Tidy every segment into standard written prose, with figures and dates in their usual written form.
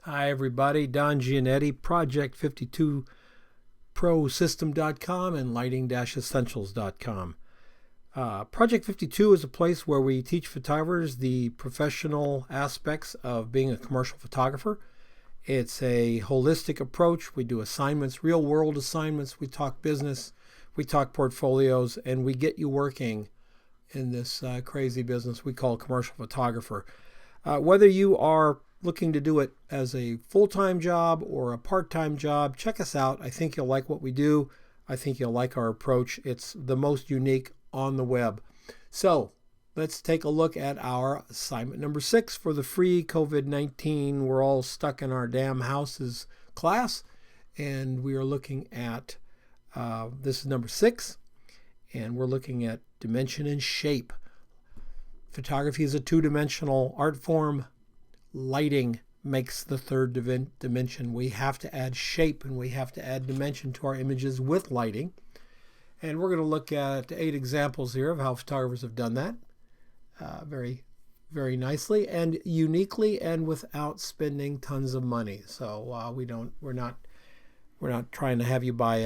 Hi, everybody. Don Giannatti, Project52ProSystem.com and Lighting-Essentials.com. Project 52 is a place where we teach photographers the professional aspects of being a commercial photographer. It's a holistic approach. We do assignments, real-world assignments. We talk business, we talk portfolios, and we get you working in this crazy business we call commercial photographer. Whether you are looking to do it as a full-time job or a part-time job, check us out. I think you'll like what we do. I think you'll like our approach. It's the most unique on the web. So let's take a look at our assignment number 6 for the free COVID-19 We're all stuck in our damn houses class. And we are looking at, this is number 6, and we're looking at dimension and shape. Photography is a two-dimensional art form. Lighting makes the third dimension. We have to add shape and we have to add dimension to our images with lighting. And we're going to look at 8 examples here of how photographers have done that very, very nicely and uniquely and without spending tons of money. So we're not trying to have you buy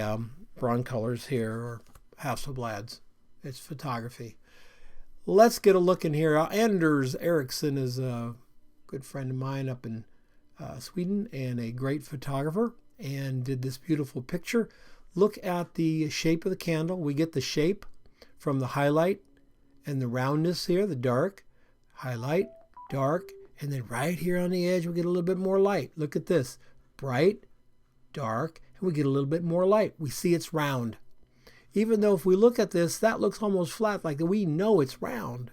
Broncolors here or Hasselblads. It's photography. Let's get a look in here. Anders Ericsson is a good friend of mine up in Sweden and a great photographer, and did this beautiful picture. Look at the shape of the candle. We get the shape from the highlight and the roundness here, the dark, highlight, dark, and then right here on the edge we get a little bit more light. Look at this, bright, dark, and we get a little bit more light. We see it's round. Even though if we look at this, that looks almost flat, like we know it's round.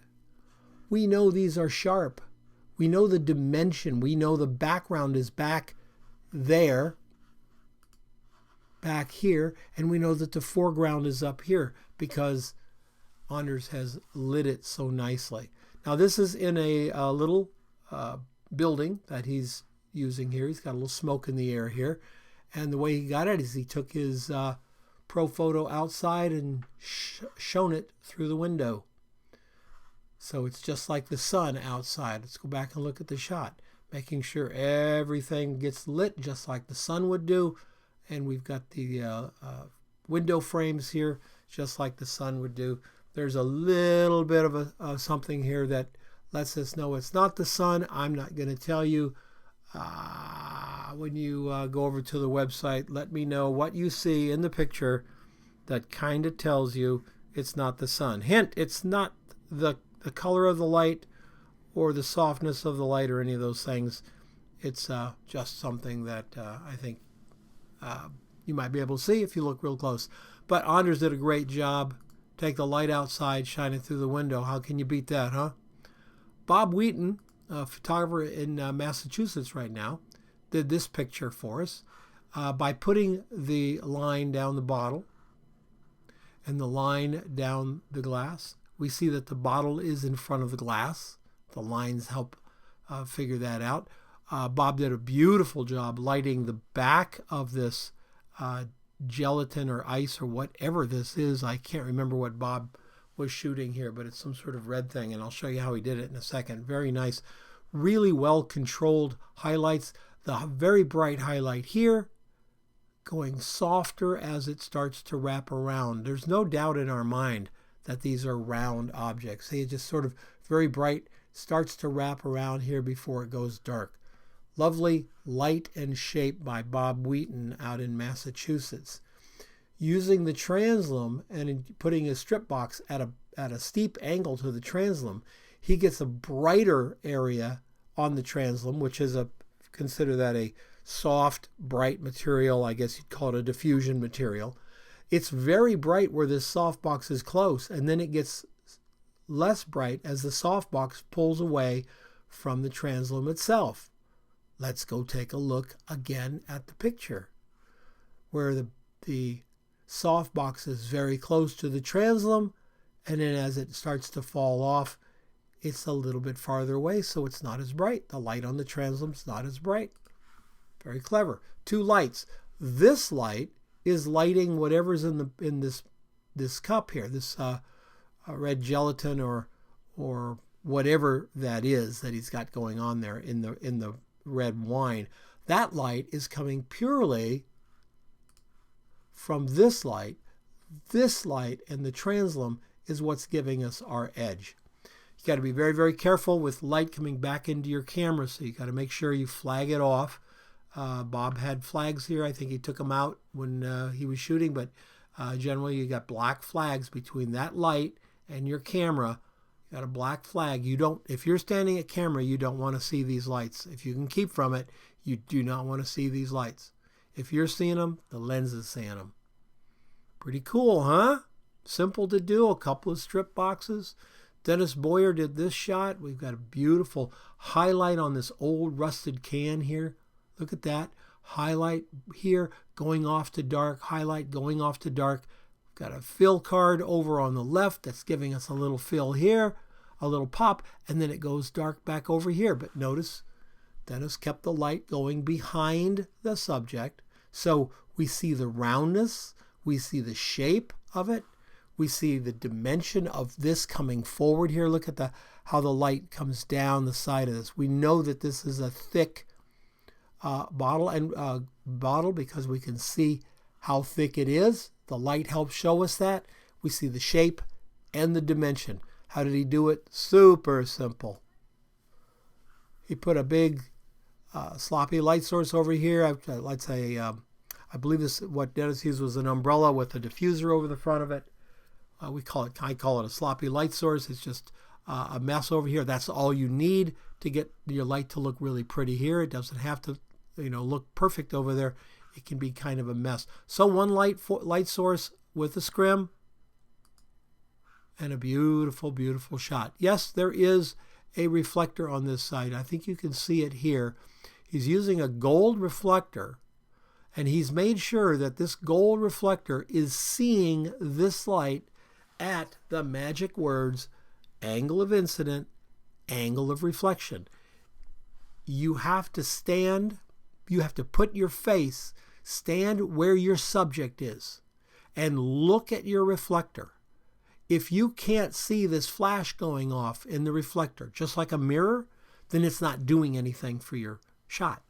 We know these are sharp. We know the dimension. We know the background is back there, back here, and we know that the foreground is up here because Anders has lit it so nicely. Now this is in a little building that he's using here. He's got a little smoke in the air here. And the way he got it is he took his Pro Photo outside and shone it through the window. So it's just like the sun outside. Let's go back and look at the shot, making sure everything gets lit just like the sun would do. And we've got the window frames here just like the sun would do. There's a little bit of something here that lets us know it's not the sun. I'm not going to tell you. When you go over to the website, let me know what you see in the picture that kind of tells you it's not the sun. Hint, it's not the color of the light or the softness of the light or any of those things. It's just something that I think you might be able to see if you look real close. But Anders did a great job. Take the light outside, shine it through the window. How can you beat that, huh? Bob Wheaton, a photographer in Massachusetts right now, did this picture for us by putting the line down the bottle and the line down the glass. We see that the bottle is in front of the glass. The lines help figure that out. Bob did a beautiful job lighting the back of this gelatin or ice or whatever this is. I can't remember what Bob was shooting here, but it's some sort of red thing, and I'll show you how he did it in a second. Very nice, really well controlled highlights. The very bright highlight here going softer as it starts to wrap around. There's no doubt in our mind that these are round objects. See, it just sort of very bright, starts to wrap around here before it goes dark. Lovely light and shape by Bob Wheaton out in Massachusetts. Using the translum and putting a strip box at a steep angle to the translum, he gets a brighter area on the translum, which is consider that a soft, bright material. I guess you'd call it a diffusion material. It's very bright where this softbox is close, and then it gets less bright as the softbox pulls away from the translum itself. Let's go take a look again at the picture where the softbox is very close to the translum, and then as it starts to fall off, it's a little bit farther away, so it's not as bright. The light on the translum's not as bright. Very clever. 2 lights. This light is lighting whatever's in this cup here, this red gelatin or whatever that is that he's got going on there in the red wine. That light is coming purely from this light. This light and the translum is what's giving us our edge. You got to be very, very careful with light coming back into your camera, so you got to make sure you flag it off. Bob had flags here. I think he took them out when he was shooting, but generally you got black flags between that light and your camera. You got a black flag. You don't, if you're standing at camera, you don't want to see these lights. If you can keep from it, you do not want to see these lights. If you're seeing them, the lens is seeing them. Pretty cool, huh? Simple to do, a couple of strip boxes. Dennis Boyer did this shot. We've got a beautiful highlight on this old rusted can here. Look at that. Highlight here, going off to dark. Highlight going off to dark. We've got a fill card over on the left that's giving us a little fill here, a little pop, and then it goes dark back over here. But notice Dennis kept the light going behind the subject. So we see the roundness. We see the shape of it. We see the dimension of this coming forward here. Look at how the light comes down the side of this. We know that this is a thick bottle because we can see how thick it is. The light helps show us that. We see the shape and the dimension. How did he do it? Super simple. He put a big sloppy light source over here. Let's say, I believe this what Dennis used was an umbrella with a diffuser over the front of it. I call it a sloppy light source. It's just a mess over here. That's all you need to get your light to look really pretty here. It doesn't have to, look perfect over there. It can be kind of a mess. So one light source with a scrim and a beautiful, beautiful shot. Yes, there is a reflector on this side. I think you can see it here. He's using a gold reflector, and he's made sure that this gold reflector is seeing this light at the magic words, angle of incident, angle of reflection. You have to stand, you have to put your face, stand where your subject is, and look at your reflector. If you can't see this flash going off in the reflector, just like a mirror, then it's not doing anything for your shot.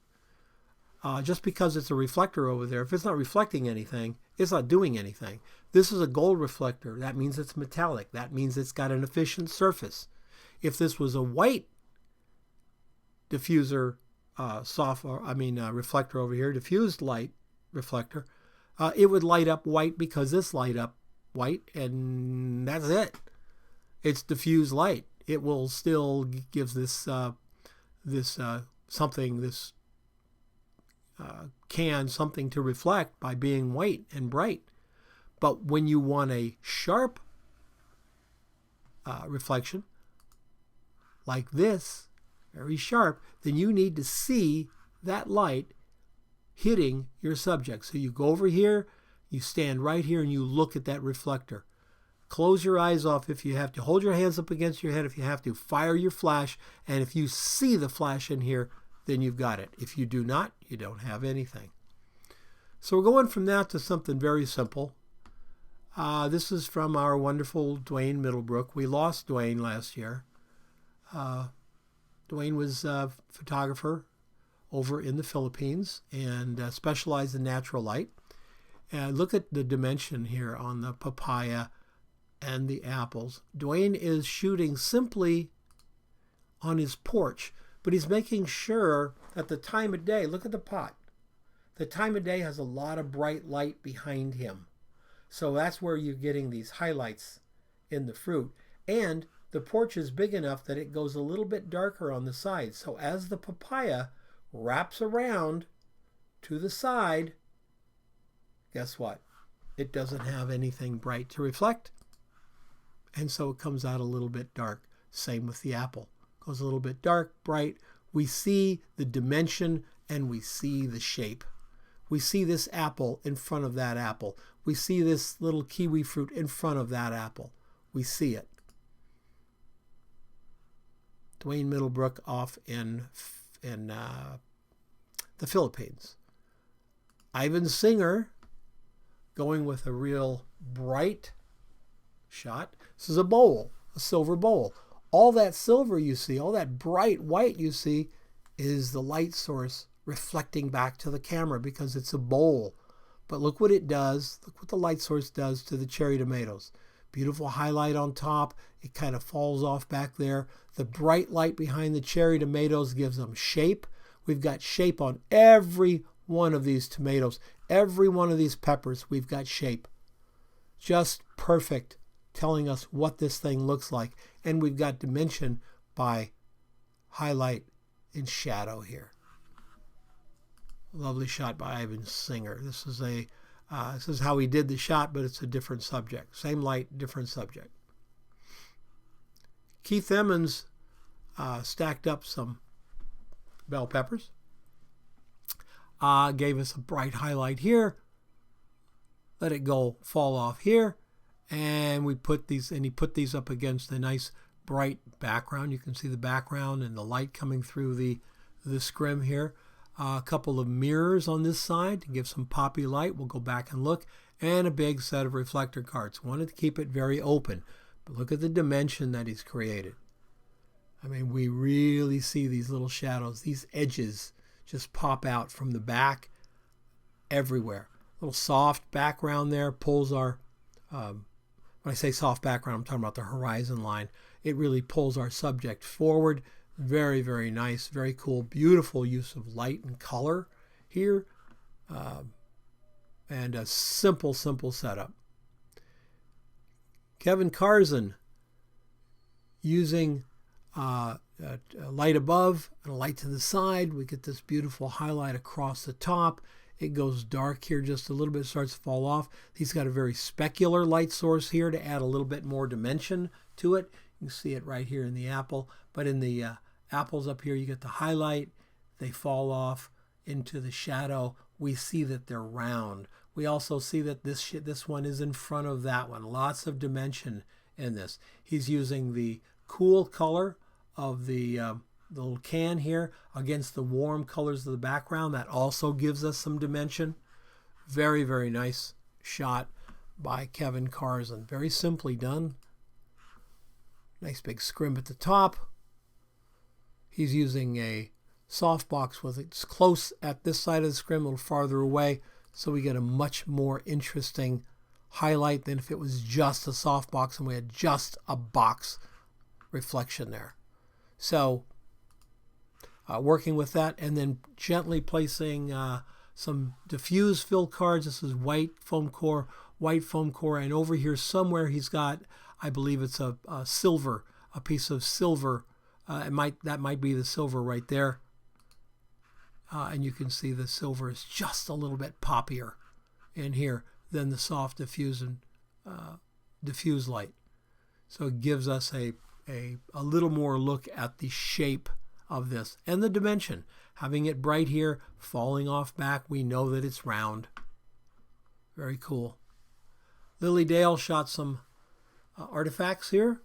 Just because it's a reflector over there, if it's not reflecting anything, it's not doing anything. This is a gold reflector. That means it's metallic. That means it's got an efficient surface. If this was a white diffuser, reflector over here, diffused light reflector, it would light up white because this light up white, and that's it. It's diffused light. It will still gives this can something to reflect by being white and bright. But when you want a sharp reflection like this, very sharp, then you need to see that light hitting your subject. So you go over here, you stand right here, and you look at that reflector. Close your eyes off if you have to. Hold your hands up against your head if you have to. Fire your flash, and if you see the flash in here, then you've got it. If you do not, you don't have anything. So we're going from that to something very simple. This is from our wonderful Duane Middlebrook. We lost Duane last year. Duane was a photographer over in the Philippines and specialized in natural light. And look at the dimension here on the papaya and the apples. Duane is shooting simply on his porch, but he's making sure at the time of day, look at the pot. The time of day has a lot of bright light behind him. So that's where you're getting these highlights in the fruit. And the porch is big enough that it goes a little bit darker on the side. So as the papaya wraps around to the side, guess what? It doesn't have anything bright to reflect. And so it comes out a little bit dark. Same with the apple. Goes a little bit dark, bright. We see the dimension and we see the shape. We see this apple in front of that apple. We see this little kiwi fruit in front of that apple. We see it. Duane Middlebrook off in the Philippines. Ivan Singer going with a real bright shot. This is a bowl, a silver bowl. All that silver you see, all that bright white you see is the light source reflecting back to the camera because it's a bowl. But look what it does. Look what the light source does to the cherry tomatoes. Beautiful highlight on top. It kind of falls off back there. The bright light behind the cherry tomatoes gives them shape. We've got shape on every one of these tomatoes. Every one of these peppers, we've got shape. Just perfect, telling us what this thing looks like. And we've got dimension by highlight and shadow here. Lovely shot by Ivan Singer. This is how he did the shot, but it's a different subject. Same light, different subject. Keith Emmons stacked up some bell peppers. Gave us a bright highlight here. Let it go fall off here. And we put these, and he put these up against a nice bright background. You can see the background and the light coming through the scrim here. A couple of mirrors on this side to give some poppy light. We'll go back and look. And a big set of reflector cards. Wanted to keep it very open. But look at the dimension that he's created. I mean, we really see these little shadows. These edges just pop out from the back everywhere. Little soft background there pulls our, when I say soft background, I'm talking about the horizon line. It really pulls our subject forward. Very, very nice, very cool, beautiful use of light and color here. And a simple setup. Kevin Carson using a light above and a light to the side. We get this beautiful highlight across the top. It goes dark here just a little bit, starts to fall off. He's got a very specular light source here to add a little bit more dimension to it. You can see it right here in the apple, but in the apples up here, you get the highlight. They fall off into the shadow. We see that they're round. We also see that this one is in front of that one. Lots of dimension in this. He's using the cool color of the little can here against the warm colors of the background. That also gives us some dimension. Very, very nice shot by Kevin Carson. Very simply done. Nice big scrim at the top. He's using a softbox with it close at this side of the scrim, a little farther away, so we get a much more interesting highlight than if it was just a softbox and we had just a box reflection there. So working with that and then gently placing some diffuse fill cards. This is white foam core, and over here somewhere he's got, I believe it's a silver, a piece of silver. That might be the silver right there. And you can see the silver is just a little bit poppier in here than the soft diffuse light. So it gives us a little more look at the shape of this and the dimension. Having it bright here, falling off back, we know that it's round. Very cool. Lilydale shot some artifacts here.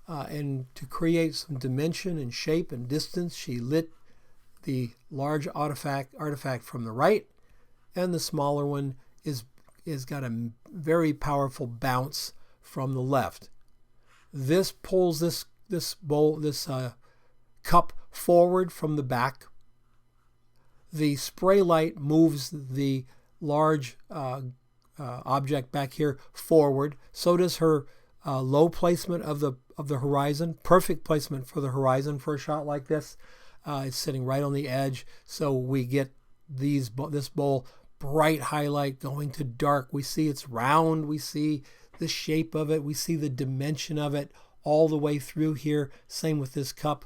And to create some dimension and shape and distance, she lit the large artifact from the right, and the smaller one is got a very powerful bounce from the left. This pulls this cup forward from the back. The spray light moves the large object back here forward. So does her low placement of the horizon. Perfect placement for the horizon for a shot like this. It's sitting right on the edge, so we get this bowl bright highlight going to dark. We see it's round. We see the shape of it. We see the dimension of it all the way through here. Same with this cup.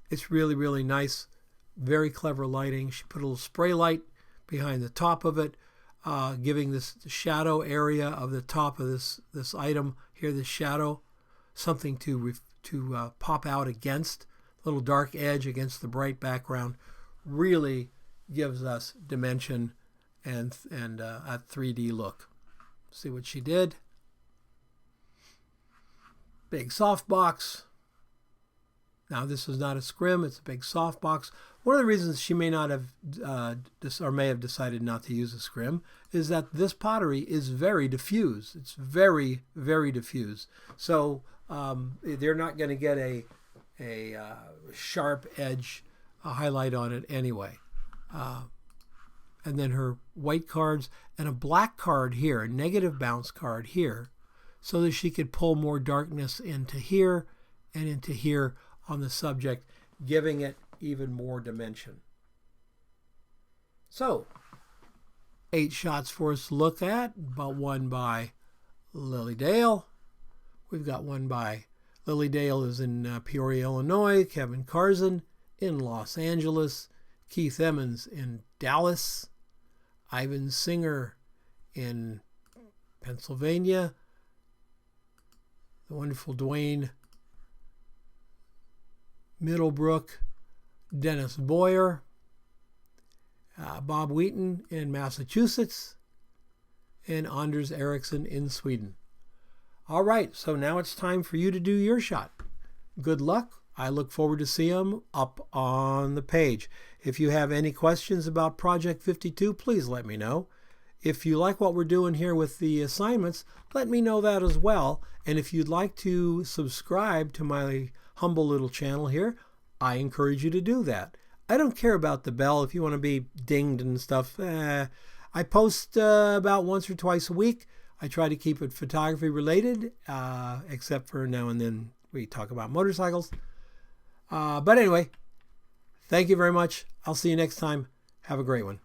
It's really, really nice. Very clever lighting. She put a little spray light behind the top of it, giving this shadow area of the top of this item here, the shadow, something to pop out against. Little dark edge against the bright background. Really gives us dimension and a 3D look. See what she did. Big softbox. Now this is not a scrim, it's a big softbox. One of the reasons she may not have may have decided not to use a scrim is that this pottery is very diffuse. It's very, very diffuse. So they're not going to get a sharp edge highlight on it anyway. and then her white cards and a black card here, a negative bounce card here, so that she could pull more darkness into here and into here on the subject, giving it even more dimension. So, 8 shots for us to look at, but one by Lilydale. We've got one by Lilydale is in Peoria, Illinois. Kevin Carson in Los Angeles. Keith Emmons in Dallas. Ivan Singer in Pennsylvania. The wonderful Duane Middlebrook, Dennis Boyer, Bob Wheaton in Massachusetts, and Anders Ericsson in Sweden. All right, so now it's time for you to do your shot. Good luck. I look forward to seeing them up on the page. If you have any questions about Project 52, please let me know. If you like what we're doing here with the assignments, let me know that as well. And if you'd like to subscribe to my humble little channel here, I encourage you to do that. I don't care about the bell if you want to be dinged and stuff. I post about once or twice a week. I try to keep it photography related, except for now and then we talk about motorcycles. But anyway, thank you very much. I'll see you next time. Have a great one.